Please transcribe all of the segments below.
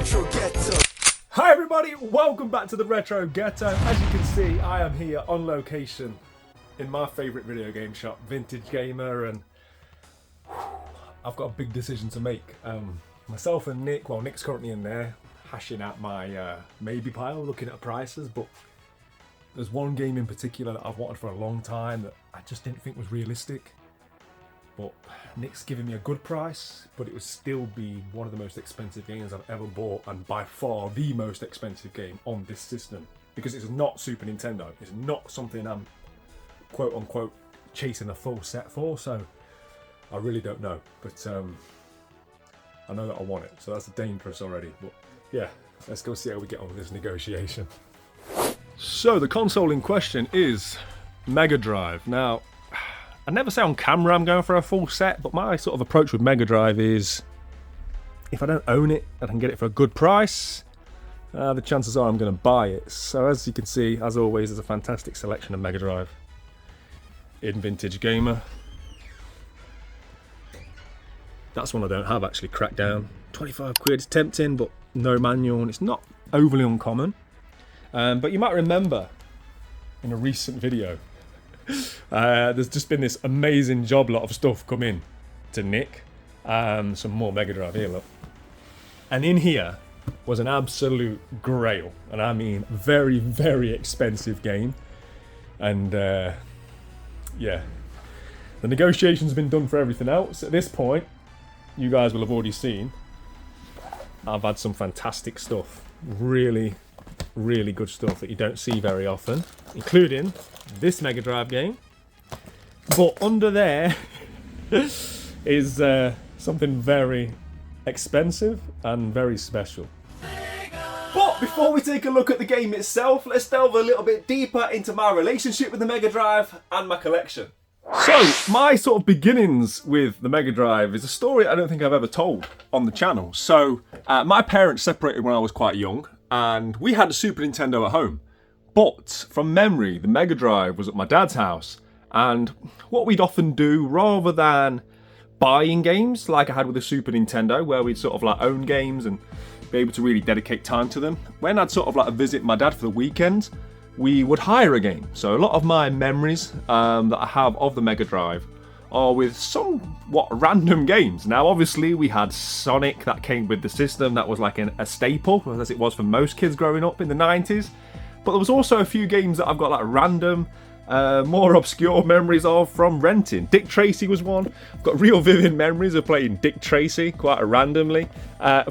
Retro Ghetto. Hi everybody, welcome back to the Retro Ghetto. As you can see, I am here on location in my favourite video game shop, Vintage Gamer, and I've got a big decision to make. Myself and Nick, well, Nick's currently in there hashing out my maybe pile, looking at prices, but there's one game in particular that I've wanted for a long time that I just didn't think was realistic. But Nick's giving me a good price, but it would still be one of the most expensive games I've ever bought, and by far the most expensive game on this system. Because it's not Super Nintendo, it's not something I'm quote unquote chasing a full set for, so I really don't know. But I know that I want it, so that's dangerous already. But yeah, let's go see how we get on with this negotiation. So the console in question is Mega Drive. Now, I never say on camera I'm going for a full set, but my sort of approach with Mega Drive is if I don't own it and I can get it for a good price, the chances are I'm going to buy it. So as you can see, as always, there's a fantastic selection of Mega Drive in Vintage Gamer. That's one I don't have actually, Crackdown. 25 quid, it's tempting, but no manual, and it's not overly uncommon. But you might remember in a recent video, there's just been this amazing job lot of stuff come in to Nick. Some more Mega Drive here, look. And in here was an absolute grail, and I mean very, very expensive game. And yeah, the negotiation's been done for everything else. At this point, you guys will have already seen I've had some fantastic stuff. Really, really good stuff that you don't see very often, including this Mega Drive game. But under there is something very expensive and very special. But before we take a look at the game itself, let's delve a little bit deeper into my relationship with the Mega Drive and my collection. So, my sort of beginnings with the Mega Drive is a story I don't think I've ever told on the channel. So, my parents separated when I was quite young, and we had a Super Nintendo at home. But from memory, the Mega Drive was at my dad's house, and what we'd often do, rather than buying games like I had with the Super Nintendo, where we'd sort of like own games and be able to really dedicate time to them, when I'd sort of like visit my dad for the weekend, we would hire a game. So a lot of my memories that I have of the Mega Drive are with somewhat random games. Now obviously we had Sonic that came with the system, that was like a staple, as it was for most kids growing up in the 90s. But there was also a few games that I've got like random, more obscure memories of from renting. Dick Tracy was one. I've got real vivid memories of playing Dick Tracy quite randomly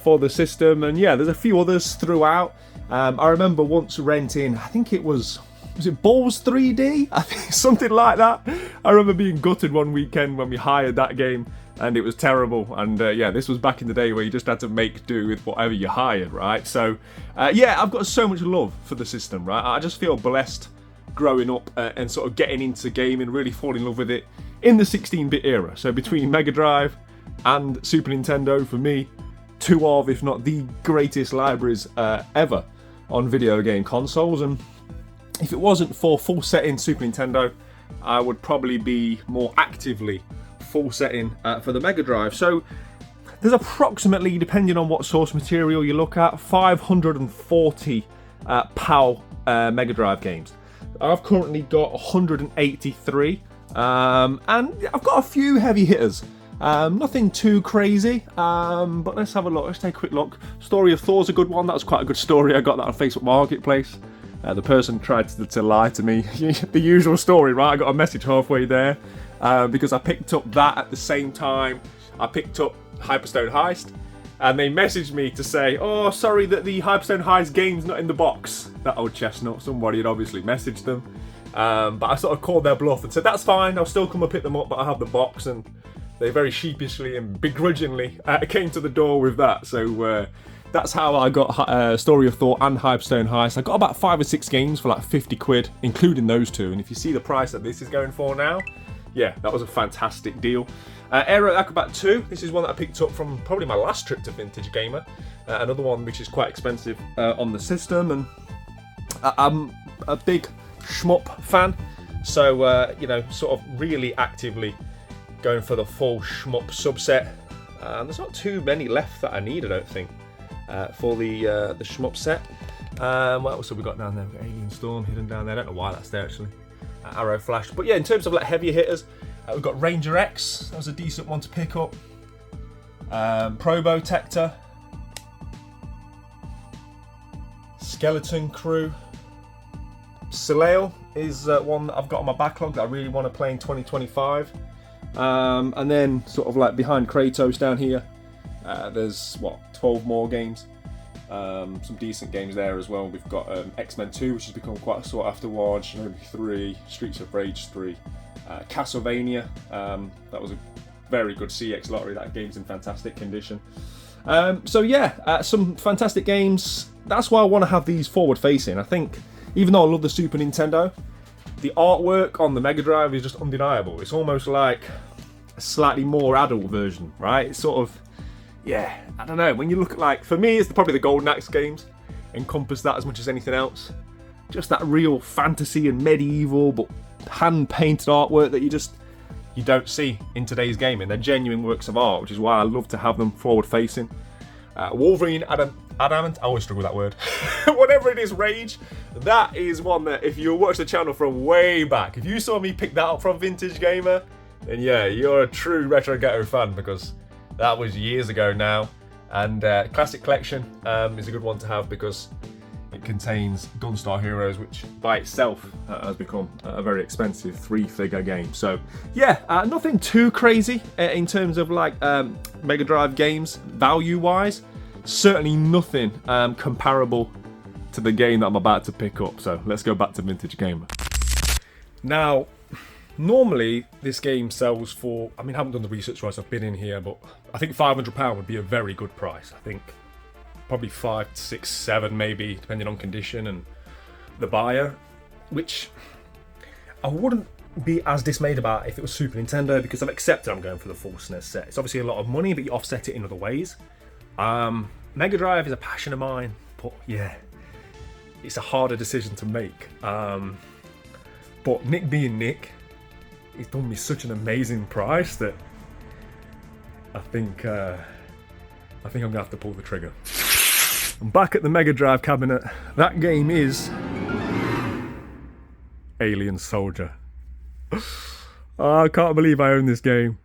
for the system. And yeah, there's a few others throughout. I remember once renting, I think it was it Balls 3D? I think something like that. I remember being gutted one weekend when we hired that game, and it was terrible. And yeah, this was back in the day where you just had to make do with whatever you hired, right? So yeah, I've got so much love for the system, right? I just feel blessed growing up and sort of getting into gaming, really falling in love with it in the 16-bit era. So between Mega Drive and Super Nintendo, for me, two of, if not the greatest libraries ever on video game consoles. And if it wasn't for full setting Super Nintendo, I would probably be more actively full setting for the Mega Drive. So there's approximately, depending on what source material you look at, 540 PAL Mega Drive games. I've currently got 183, and I've got a few heavy hitters. Nothing too crazy, but let's have a look. Let's take a quick look. Story of Thor's a good one. That was quite a good story. I got that on Facebook Marketplace. The person tried to lie to me. The usual story, right? I got a message halfway there because I picked up that at the same time I picked up Hyperstone Heist, and they messaged me to say, oh, sorry that the Hyperstone Heist game's not in the box. That old chestnut. Somebody had obviously messaged them, but I sort of called their bluff and said, that's fine, I'll still come and pick them up, but I have the box. And they very sheepishly and begrudgingly came to the door with that. So that's how I got Story of Thor and Hyperstone Heist. I got about 5 or 6 games for like 50 quid, including those two. And if you see the price that this is going for now, yeah, that was a fantastic deal. Aero Acrobat 2, this is one that I picked up from probably my last trip to Vintage Gamer. Another one which is quite expensive on the system. And I'm a big shmup fan. So, you know, sort of really actively going for the full shmup subset. There's not too many left that I need, I don't think. for the shmup set. What else have we got down there? We've got Alien Storm hidden down there. I don't know why that's there actually. Arrow Flash. But yeah, in terms of like heavier hitters, we've got Ranger X. That was a decent one to pick up. Probotector. Skeleton Crew. Soleil is one that I've got on my backlog that I really want to play in 2025. And then sort of like behind Kratos down here, there's 12 more games. Some decent games there as well. We've got X-Men 2, which has become quite a sought after one, Shinobi 3, Streets of Rage 3, Castlevania. That was a very good CX lottery. That game's in fantastic condition. So yeah, some fantastic games. That's why I want to have these forward facing. I think even though I love the Super Nintendo, the artwork on the Mega Drive is just undeniable. It's almost like a slightly more adult version, right? It's sort of, yeah, I don't know. When you look at, like, for me, it's probably the Golden Axe games encompass that as much as anything else. Just that real fantasy and medieval but hand-painted artwork that you don't see in today's gaming. They're genuine works of art, which is why I love to have them forward-facing. Wolverine Adamant, I always struggle with that word. Whatever it is, Rage, that is one that if you watch the channel from way back, if you saw me pick that up from Vintage Gamer, then yeah, you're a true Retro Ghetto fan, because that was years ago now. And Classic Collection is a good one to have because it contains Gunstar Heroes, which by itself has become a very expensive 3-figure game. So yeah, nothing too crazy in terms of like Mega Drive games value-wise. Certainly nothing comparable to the game that I'm about to pick up. So let's go back to Vintage Gamer. Now, normally this game sells for, I mean, I haven't done the research right, so I've been in here, but I think £500 would be a very good price. I think probably 5, 6, 7 maybe, depending on condition and the buyer, which I wouldn't be as dismayed about if it was Super Nintendo, because I've accepted I'm going for the full SNES set. It's obviously a lot of money, but you offset it in other ways. Mega Drive is a passion of mine, but yeah, it's a harder decision to make. But Nick being Nick, he's done me such an amazing price that I think I'm gonna have to pull the trigger. I'm back at the Mega Drive cabinet. That game is Alien Soldier. I can't believe I own this game.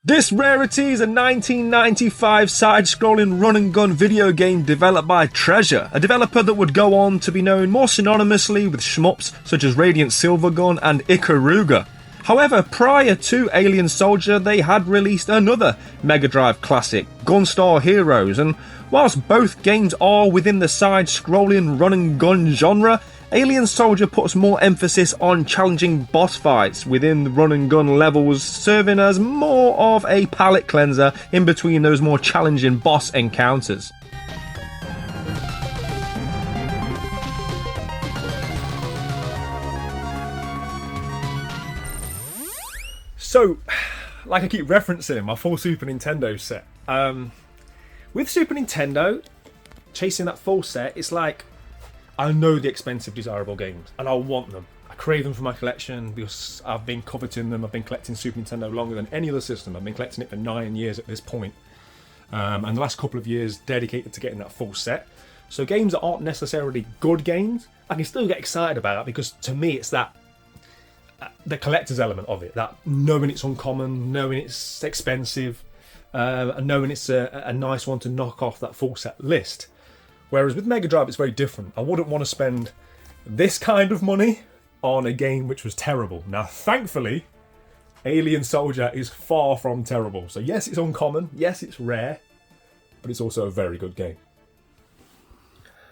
This Rarity is a 1995 side-scrolling run-and-gun video game developed by Treasure, a developer that would go on to be known more synonymously with shmups such as Radiant Silvergun and Ikaruga. However, prior to Alien Soldier, they had released another Mega Drive classic, Gunstar Heroes, and whilst both games are within the side-scrolling run-and-gun genre, Alien Soldier puts more emphasis on challenging boss fights within the run-and-gun levels, serving as more of a palate cleanser in between those more challenging boss encounters. So, like I keep referencing, my full Super Nintendo set. With Super Nintendo, chasing that full set, it's like, I know the expensive, desirable games, and I want them. I crave them for my collection because I've been coveting them. I've been collecting Super Nintendo longer than any other system. I've been collecting it for 9 years at this point. And the last couple of years dedicated to getting that full set. So games that aren't necessarily good games, I can still get excited about, because to me it's that the collector's element of it, that knowing it's uncommon, knowing it's expensive, and knowing it's a nice one to knock off that full set list. Whereas with Mega Drive, it's very different. I wouldn't want to spend this kind of money on a game which was terrible. Now, thankfully, Alien Soldier is far from terrible. So yes, it's uncommon. Yes, it's rare. But it's also a very good game.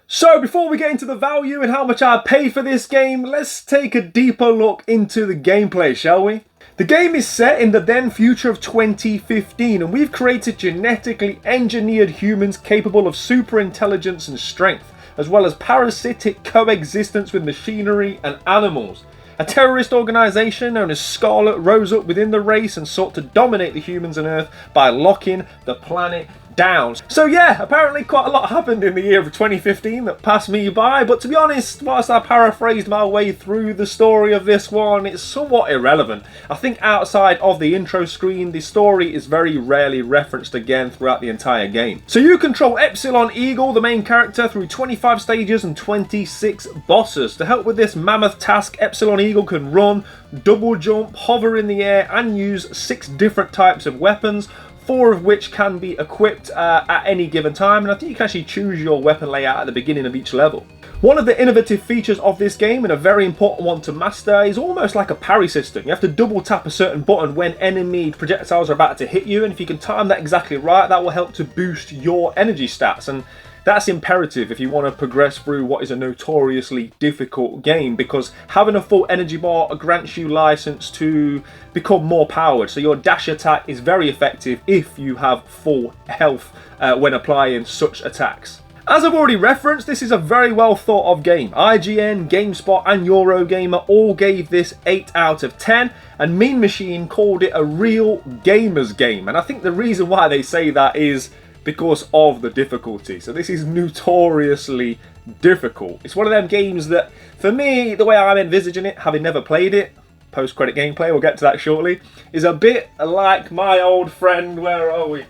So before we get into the value and how much I paid for this game, let's take a deeper look into the gameplay, shall we? The game is set in the then future of 2015, and we've created genetically engineered humans capable of super intelligence and strength, as well as parasitic coexistence with machinery and animals. A terrorist organisation known as Scarlet rose up within the race and sought to dominate the humans on Earth by locking the planet down. So yeah, apparently quite a lot happened in the year of 2015 that passed me by, but to be honest, whilst I paraphrased my way through the story of this one, it's somewhat irrelevant. I think outside of the intro screen, the story is very rarely referenced again throughout the entire game. So you control Epsilon Eagle, the main character, through 25 stages and 26 bosses. To help with this mammoth task, Epsilon Eagle can run, double jump, hover in the air, and use 6 different types of weapons, 4 of which can be equipped at any given time, and I think you can actually choose your weapon layout at the beginning of each level. One of the innovative features of this game, and a very important one to master, is almost like a parry system. You have to double tap a certain button when enemy projectiles are about to hit you, and if you can time that exactly right, that will help to boost your energy stats, and that's imperative if you want to progress through what is a notoriously difficult game, because having a full energy bar grants you license to become more powered. So your dash attack is very effective if you have full health when applying such attacks. As I've already referenced, this is a very well thought of game. IGN, GameSpot and Eurogamer all gave this 8 out of 10, and Mean Machine called it a real gamer's game. And I think the reason why they say that is because of the difficulty. So this is notoriously difficult. It's one of them games that, for me, the way I'm envisaging it, having never played it, post-credit gameplay, we'll get to that shortly, is a bit like my old friend, where are we?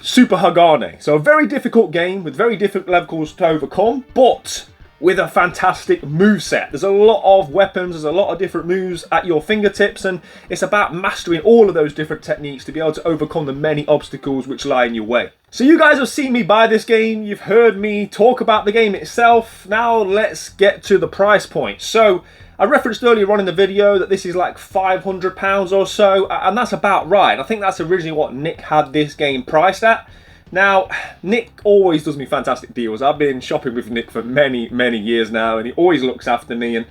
Super Hagane. So a very difficult game with very difficult levels to overcome, but with a fantastic moveset. There's a lot of weapons, there's a lot of different moves at your fingertips, and it's about mastering all of those different techniques to be able to overcome the many obstacles which lie in your way. So you guys have seen me buy this game, you've heard me talk about the game itself. Now let's get to the price point. So I referenced earlier on in the video that this is like £500 or so, and that's about right. I think that's originally what Nick had this game priced at. Now, Nick always does me fantastic deals. I've been shopping with Nick for many, many years now, and he always looks after me. And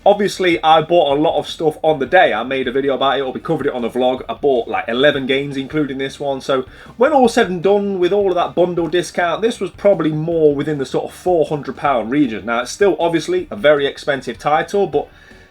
obviously, I bought a lot of stuff on the day. I made a video about it, or we covered it on the vlog. I bought like 11 games, including this one. So when all said and done, with all of that bundle discount, this was probably more within the sort of £400 region. Now, it's still obviously a very expensive title, but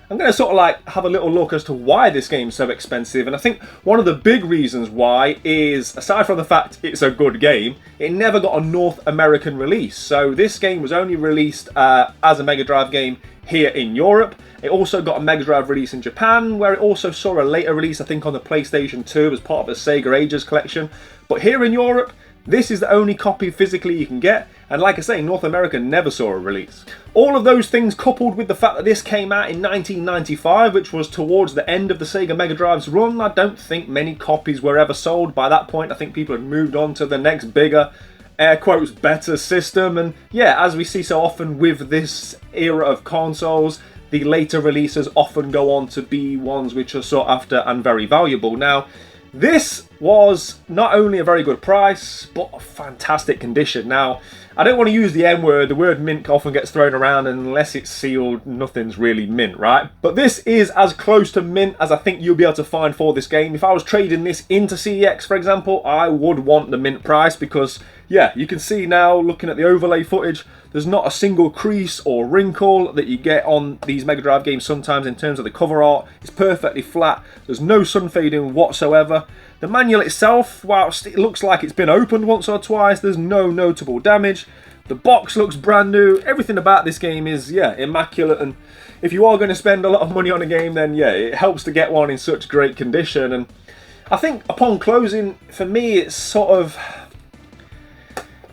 I'm going to sort of like have a little look as to why this game's so expensive. And I think one of the big reasons why is, aside from the fact it's a good game, it never got a North American release. So this game was only released as a Mega Drive game here in Europe. It also got a Mega Drive release in Japan, where it also saw a later release, I think, on the PlayStation 2 as part of the Sega Ages collection. But here in Europe, this is the only copy physically you can get, and like I say, North America never saw a release. All of those things coupled with the fact that this came out in 1995, which was towards the end of the Sega Mega Drive's run, I don't think many copies were ever sold. By that point, I think people had moved on to the next bigger, air quotes, better system. And yeah, as we see so often with this era of consoles, the later releases often go on to be ones which are sought after and very valuable. Now, this was not only a very good price, but a fantastic condition. Now, I don't want to use the M word. The word mint often gets thrown around, and unless it's sealed, nothing's really mint, right? But this is as close to mint as I think you'll be able to find for this game. If I was trading this into CEX, for example, I would want the mint price because, yeah, you can see now, looking at the overlay footage, there's not a single crease or wrinkle that you get on these Mega Drive games sometimes in terms of the cover art. It's perfectly flat. There's no sun fading whatsoever. The manual itself, whilst it looks like it's been opened once or twice, there's no notable damage. The box looks brand new. Everything about this game is, yeah, immaculate. And if you are going to spend a lot of money on a game, then yeah, it helps to get one in such great condition. And I think upon closing, for me, it's sort of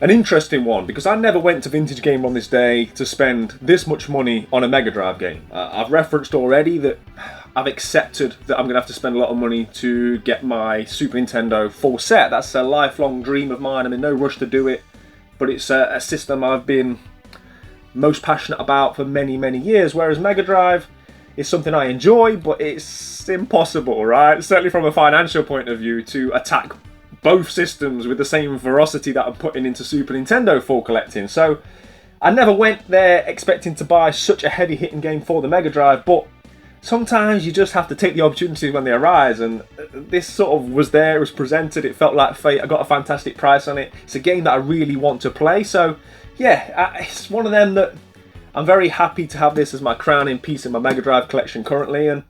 an interesting one, because I never went to Vintage Game on this day to spend this much money on a Mega Drive game. I've referenced already that I've accepted that I'm going to have to spend a lot of money to get my Super Nintendo full set. That's a lifelong dream of mine. I'm in no rush to do it, but it's a system I've been most passionate about for many, many years, whereas Mega Drive is something I enjoy, but it's impossible, right? Certainly from a financial point of view, to attack both systems with the same ferocity that I'm putting into Super Nintendo for collecting. So I never went there expecting to buy such a heavy hitting game for the Mega Drive, but sometimes you just have to take the opportunities when they arise, and this sort of was there, it was presented, it felt like fate. I got a fantastic price on it. It's a game that I really want to play, so yeah, it's one of them that I'm very happy to have this as my crowning piece in my Mega Drive collection currently. And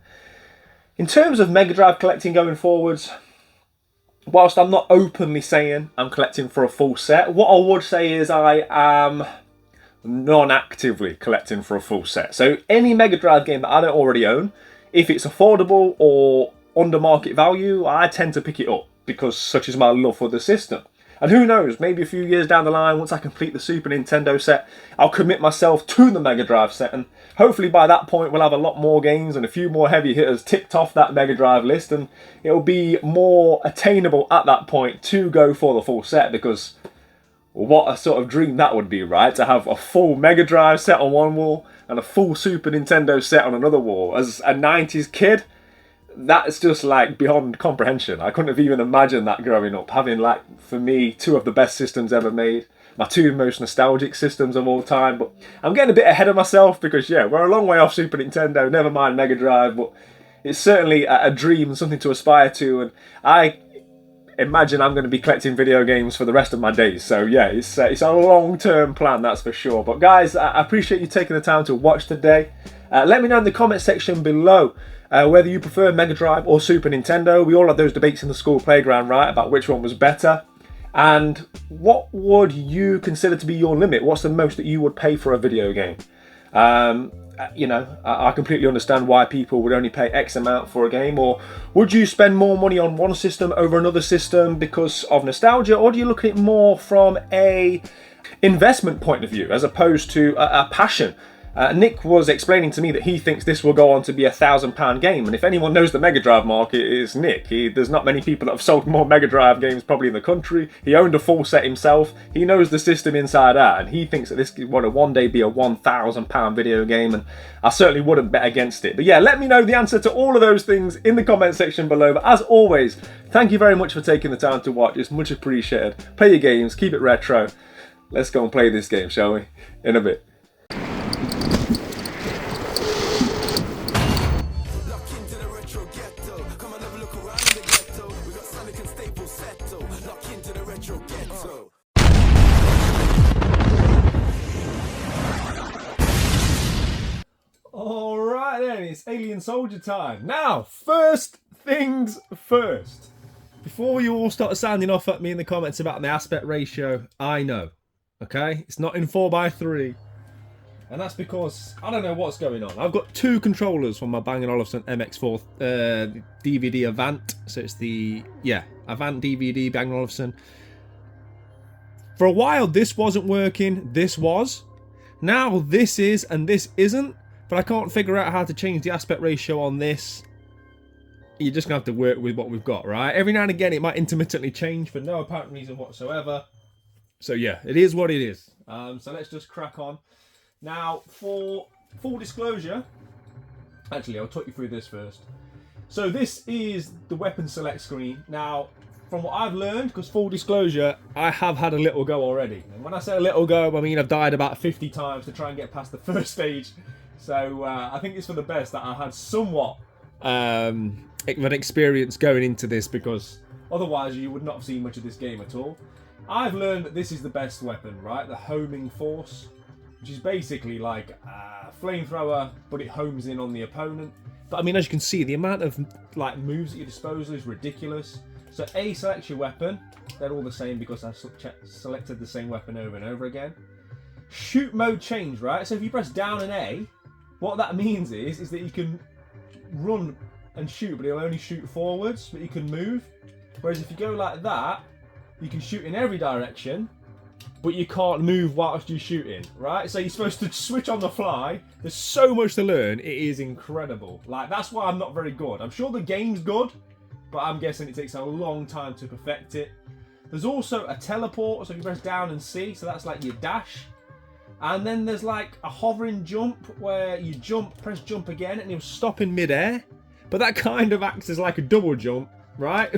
in terms of Mega Drive collecting going forwards, whilst I'm not openly saying I'm collecting for a full set, what I would say is I am non-actively collecting for a full set. So any Mega Drive game that I don't already own, if it's affordable or under market value, I tend to pick it up because such is my love for the system. And who knows, maybe a few years down the line, once I complete the Super Nintendo set, I'll commit myself to the Mega Drive set, and hopefully by that point we'll have a lot more games and a few more heavy hitters ticked off that Mega Drive list, and it'll be more attainable at that point to go for the full set, because what a sort of dream that would be, right? To have a full Mega Drive set on one wall and a full Super Nintendo set on another wall. As a 90s kid, that's just like beyond comprehension. I couldn't have even imagined that growing up, having, like, for me, two of the best systems ever made, my two most nostalgic systems of all time. But I'm getting a bit ahead of myself because, yeah, we're a long way off Super Nintendo, never mind Mega Drive, but it's certainly a dream, something to aspire to, and I imagine I'm going to be collecting video games for the rest of my days. So yeah, it's a long-term plan, that's for sure. But guys, I appreciate you taking the time to watch today. Let me know in the comment section below whether you prefer Mega Drive or Super Nintendo. We all had those debates in the school playground, right, about which one was better. And what would you consider to be your limit? What's the most that you would pay for a video game? You know, I completely understand why people would only pay X amount for a game. Or would you spend more money on one system over another system because of nostalgia? Or do you look at it more from a investment point of view as opposed to a passion? Nick was explaining to me that he thinks this will go on to be a £1,000 game, and if anyone knows the Mega Drive market, it's Nick. There's not many people that have sold more Mega Drive games probably in the country. He owned a full set himself. He knows the system inside out, and he thinks that this could one day be a £1,000 video game, and I certainly wouldn't bet against it. But yeah, let me know the answer to all of those things in the comment section below. But as always, thank you very much for taking the time to watch. It's much appreciated. Play your games, keep it retro. Let's go and play this game, shall we? In a bit. Retro Ghetto, come and have a look around the ghetto. We got Sonic and Staples settle. Lock into the Retro Ghetto. Alright then, it's Alien Soldier time. Now, first things first. Before you all start sounding off at me in the comments about the aspect ratio, I know, okay? It's not in 4:3. And that's because I don't know what's going on. I've got two controllers from my Bang & Olufsen MX4 DVD Avant. So it's the, yeah, Avant DVD Bang & Olufsen. For a while this wasn't working, this was. Now this is and this isn't. But I can't figure out how to change the aspect ratio on this. You're just going to have to work with what we've got, right? Every now and again it might intermittently change for no apparent reason whatsoever. So yeah, it is what it is. So let's just crack on. Now, for full disclosure, actually, I'll talk you through this first. So this is the weapon select screen. Now, from what I've learned, because full disclosure, I have had a little go already. And when I say a little go, I mean I've died about 50 times to try and get past the first stage. So I think it's for the best that I had somewhat of an experience going into this, because otherwise you would not have seen much of this game at all. I've learned that this is the best weapon, right? The homing force, which is basically like a flamethrower, but it homes in on the opponent. But I mean, as you can see, the amount of like moves at your disposal is ridiculous. So A selects your weapon. They're all the same because I selected the same weapon over and over again. Shoot mode change, right? So if you press down and A, what that means is that you can run and shoot, but it'll only shoot forwards, but you can move. Whereas if you go like that, you can shoot in every direction, but you can't move whilst you're shooting, right? So you're supposed to switch on the fly. There's so much to learn. It is incredible. Like, that's why I'm not very good. I'm sure the game's good, but I'm guessing it takes a long time to perfect it. There's also a teleport, so you press down and C, so that's like your dash. And then there's like a hovering jump where you jump, press jump again, and you'll stop in midair. But that kind of acts as like a double jump, right?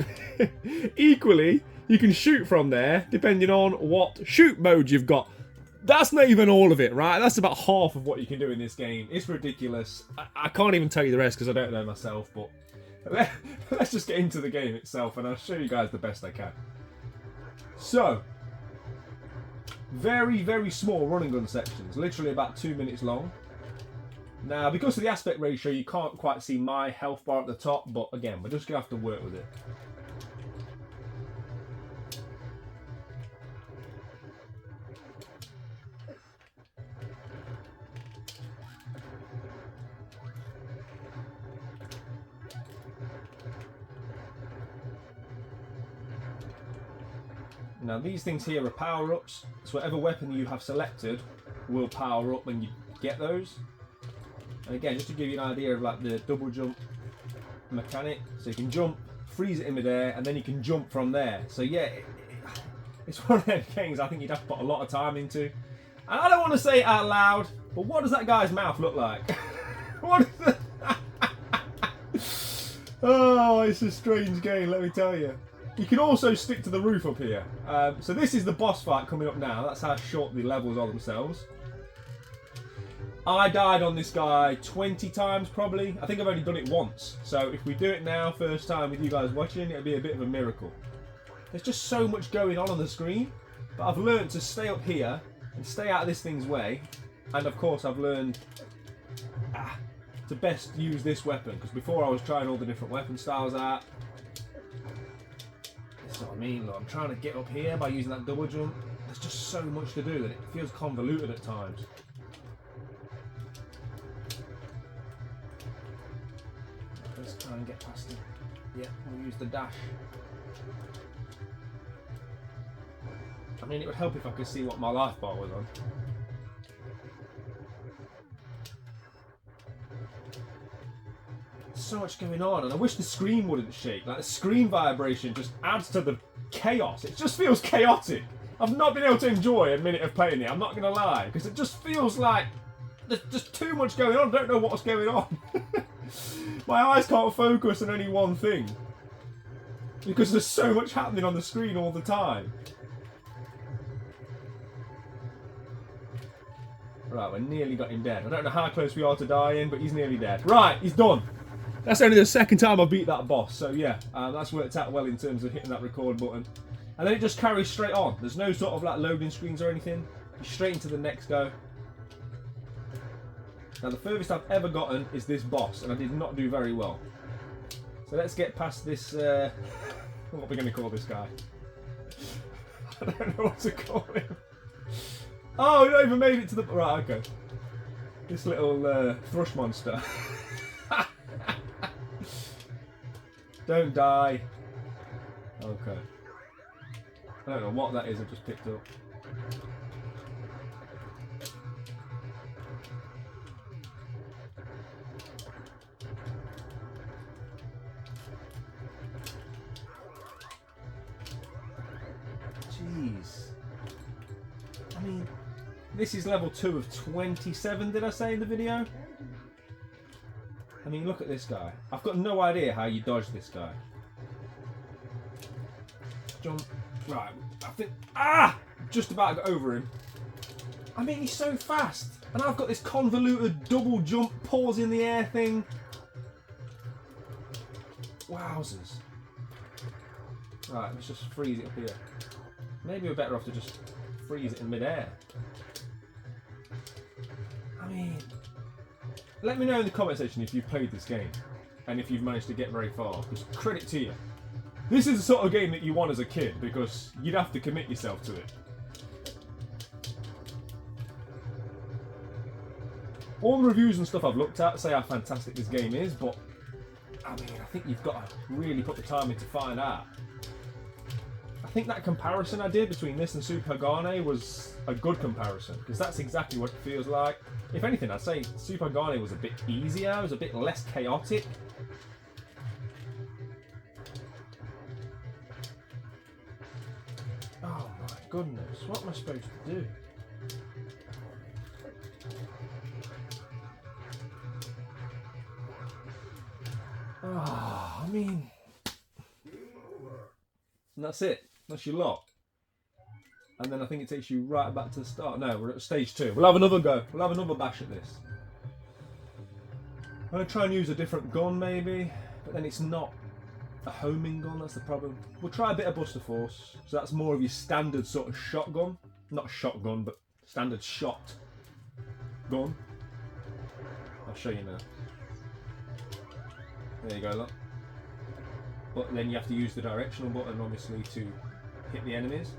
Equally, you can shoot from there, depending on what shoot mode you've got. That's not even all of it, right? That's about half of what you can do in this game. It's ridiculous. I can't even tell you the rest because I don't know myself, but let's just get into the game itself and I'll show you guys the best I can. So, very, very small running gun sections, literally about 2 minutes long. Now, because of the aspect ratio, you can't quite see my health bar at the top, but again, we're just going to have to work with it. Now these things here are power-ups, so whatever weapon you have selected will power up when you get those. And again, just to give you an idea of like the double jump mechanic, so you can jump, freeze it in midair, and then you can jump from there. So yeah, it's one of them games I think you'd have to put a lot of time into. And I don't want to say it out loud, but what does that guy's mouth look like? What is it? Oh, it's a strange game, let me tell you. You can also stick to the roof up here. So this is the boss fight coming up now. That's how short the levels are themselves. I died on this guy 20 times probably. I think I've only done it once. So if we do it now, first time with you guys watching, it'll be a bit of a miracle. There's just so much going on the screen. But I've learned to stay up here and stay out of this thing's way. And of course I've learned to best use this weapon. Because before I was trying all the different weapon styles out. That's what I mean, look, I'm trying to get up here by using that double jump. There's just so much to do that it feels convoluted at times. Let's try and get past him. Yeah, we'll use the dash. I mean, it would help if I could see what my life bar was on. So much going on, and I wish the screen wouldn't shake. Like the screen vibration just adds to the chaos. It just feels chaotic. I've not been able to enjoy a minute of playing it, I'm not going to lie, because it just feels like there's just too much going on. I don't know what's going on. My eyes can't focus on any one thing because there's so much happening on the screen all the time. Right, we nearly got him dead. I don't know how close we are to dying, but he's nearly dead. Right, he's done. That's only the second time I've beat that boss, so yeah, that's worked out well in terms of hitting that record button. And then it just carries straight on. There's no sort of like loading screens or anything. You're straight into the next go. Now the furthest I've ever gotten is this boss, and I did not do very well. So let's get past this, what are we going to call this guy? I don't know what to call him. Oh, we not even made it to the... Right, okay. This little thrush monster. Don't die. Okay. I don't know what that is I just picked up. Jeez. I mean, this is level 2 of 27, did I say in the video? I mean, look at this guy. I've got no idea how you dodge this guy. Jump. Right, I think... Just about got over him. I mean, he's so fast. And I've got this convoluted double jump, pause in the air thing. Wowzers. Right, let's just freeze it up here. Maybe we're better off to just freeze it in midair. I mean... Let me know in the comment section if you've played this game and if you've managed to get very far, because credit to you. This is the sort of game that you want as a kid because you'd have to commit yourself to it. All the reviews and stuff I've looked at say how fantastic this game is, but I mean, I think you've got to really put the time in to find out. I think that comparison I did between this and Super Hagane was a good comparison, because that's exactly what it feels like. If anything, I'd say Super Hagane was a bit easier, it was a bit less chaotic. Oh my goodness, what am I supposed to do? I mean... And that's it. That's your lot. And then I think it takes you right back to the start. No, we're at stage 2. We'll have another go. We'll have another bash at this. I'm going to try and use a different gun maybe, but then it's not a homing gun, that's the problem. We'll try a bit of Buster Force. So that's more of your standard sort of shotgun. Not shotgun, but standard shot gun. I'll show you now. There you go, look. But then you have to use the directional button, obviously, to hit the enemies.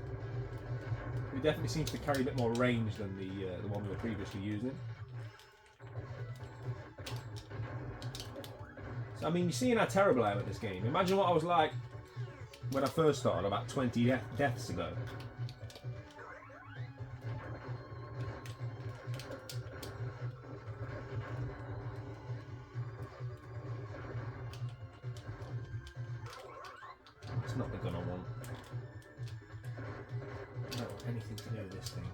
It definitely seems to carry a bit more range than the one we were previously using. So, I mean, you're seeing how terrible I am at this game. Imagine what I was like when I first started, about 20 deaths ago. It's not the gun I want. I don't want anything to do with this thing.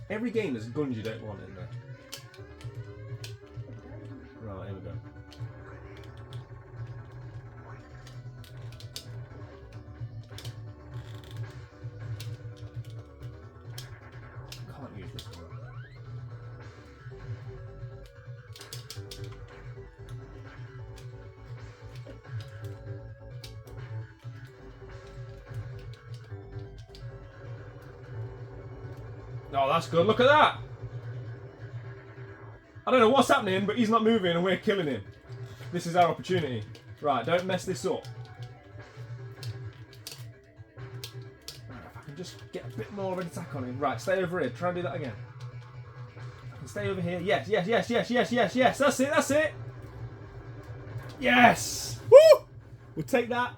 Every game there's guns you don't want in there. Right, here we go. Can't use this one. Oh, that's good. Look at that! I don't know what's happening, but he's not moving and we're killing him. This is our opportunity. Right, don't mess this up. Right, if I can just get a bit more of an attack on him. Right, stay over here. Try and do that again. I can stay over here. Yes, yes, yes, yes, yes, yes, yes. That's it, that's it. Yes! Woo! We'll take that.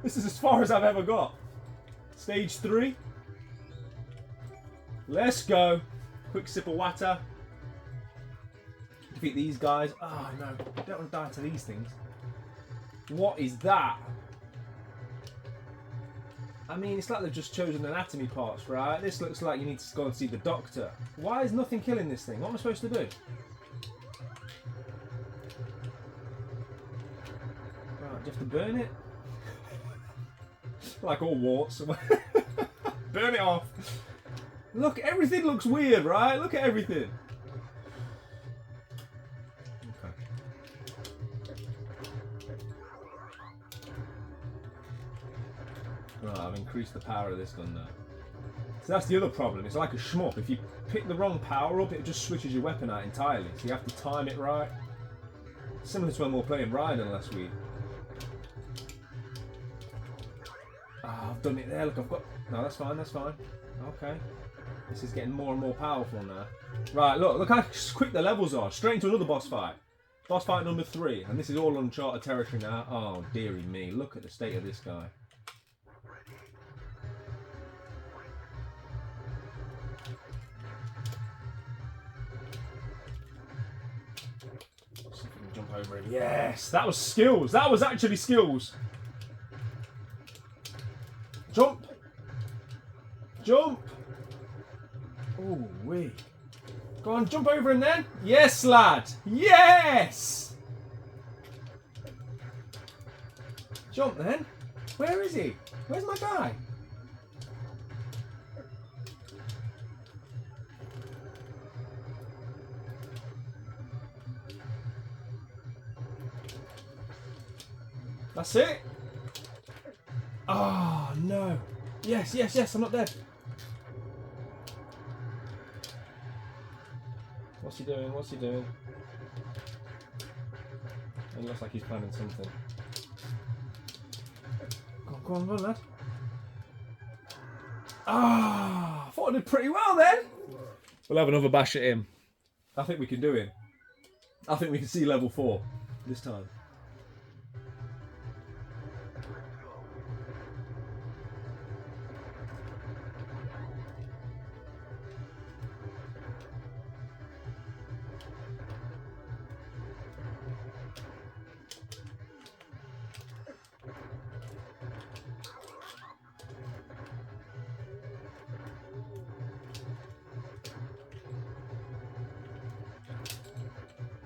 This is as far as I've ever got. Stage 3. Let's go. Quick sip of water. Defeat these guys. Oh no, I don't want to die to these things. What is that? I mean, it's like they've just chosen anatomy parts, right? This looks like you need to go and see the doctor. Why is nothing killing this thing? What am I supposed to do? Right, do you have to burn it? Like all warts. Burn it off. Look, everything looks weird, right? Look at everything. Okay. Right, I've increased the power of this gun now. So that's the other problem. It's like a shmup. If you pick the wrong power up, it just switches your weapon out entirely. So you have to time it right. Similar to when we were playing Raiden last week. Ah, I've done it there. Look, I've got... No, that's fine, that's fine. Okay. This is getting more and more powerful now. Right, look how quick the levels are. Straight into another boss fight. Boss fight number 3. And this is all uncharted territory now. Oh, dearie me. Look at the state of this guy. Let's see if we can jump over him. Yes! That was skills. That was actually skills. Jump! Jump! Oh, wee. Go on, jump over him then. Yes, lad. Yes! Jump then. Where is he? Where's my guy? That's it. Oh, no. Yes, yes, yes, I'm not dead. What's he doing? What's he doing? It looks like he's planning something. Go on, lad. Ah, I thought I did pretty well then. We'll have another bash at him. I think we can do it. I think we can see level 4 this time.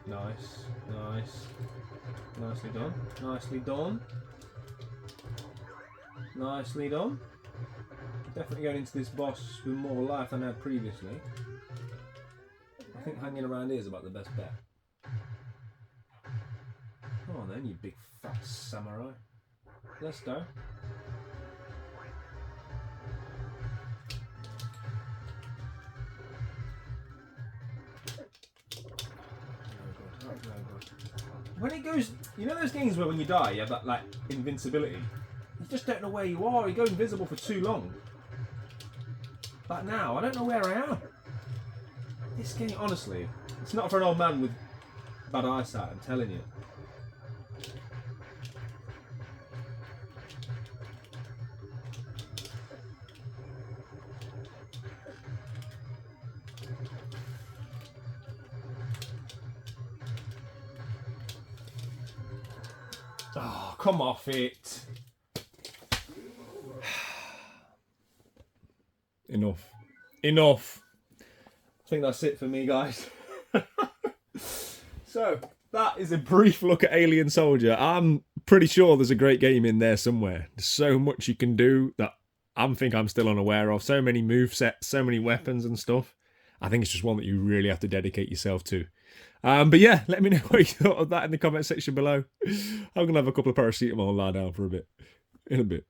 Nice, nice. Nicely done. Nicely done. Nicely done. Definitely going into this boss with more life than I had previously. I think hanging around here is about the best bet. Come on then, you big fat samurai. Let's go. When it goes, you know those games where when you die you have that like invincibility? You just don't know where you are, you go invisible for too long. But now, I don't know where I am. This game, honestly, it's not for an old man with bad eyesight, I'm telling you. Oh, come off it. Enough. Enough. I think that's it for me, guys. So, that is a brief look at Alien Soldier. I'm pretty sure there's a great game in there somewhere. There's so much you can do that I think I'm still unaware of. So many movesets, so many weapons and stuff. I think it's just one that you really have to dedicate yourself to. But yeah, let me know what you thought of that in the comment section below. I'm going to have a couple of paracetamol and lie down for a bit. In a bit.